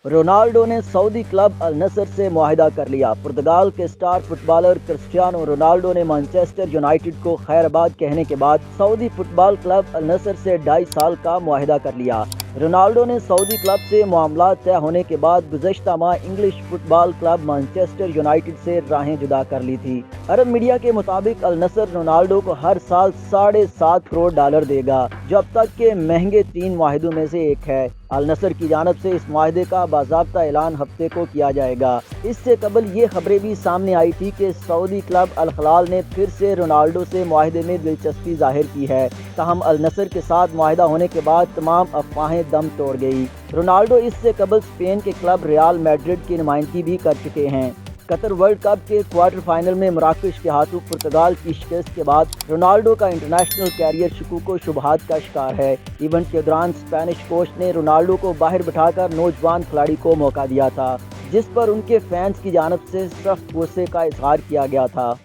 Ronaldo ने Saudi club अल नसर से मुआहिदा कर लिया। पुर्तगाल के स्टार फुटबॉलर क्रिस्टियानो रोनाल्डो ने मैनचेस्टर यूनाइटेड को खैरबाद कहने के बाद सऊदी फुटबॉल क्लब अल नसर से 2.5 साल का मुआहिदा कर लिया। रोनाल्डो ने सऊदी क्लब से मामला तय होने के बाद गुज़श्ता माह English football club Manchester United से राहें जुदा कर ली थी। अरब मीडिया के मुताबिक अल नसर रोनाल्डो को हर साल $7.5 करोड़ देगा, जो अब तक के महंगे 3 मुआहिदों में से एक है। अल नसर की जानब से इस मुआहिदे का बाज़ाब्ता ऐलान हफ्ते को किया जाएगा। इससे कबल ये खबरें भी सामने आई थी कि सऊदी क्लब अल हिलाल ने फिर से रोनाल्डो से मुआहिदे में दिलचस्पी जाहिर की है। ताहम अल नसर के साथ मुआहिदा होने के बाद तमाम अफवाहें दम तोड़ गई। रोनाल्डो इससे कबल स्पेन के क्लब रियल मैड्रिड की नुमाइंदगी भी कर चुके हैं। कतर वर्ल्ड कप के क्वार्टर फाइनल में मराकश के हाथों पुर्तगाल की शिकस्त के बाद रोनाल्डो का इंटरनेशनल कैरियर शकूक व शुबहात का शिकार है। इवेंट के दौरान स्पेनिश कोच ने रोनाल्डो को बाहर बिठाकर नौजवान खिलाड़ी को मौका दिया था, जिस पर उनके फैंस की जानब से सख्त गुस्से का इजहार किया गया था।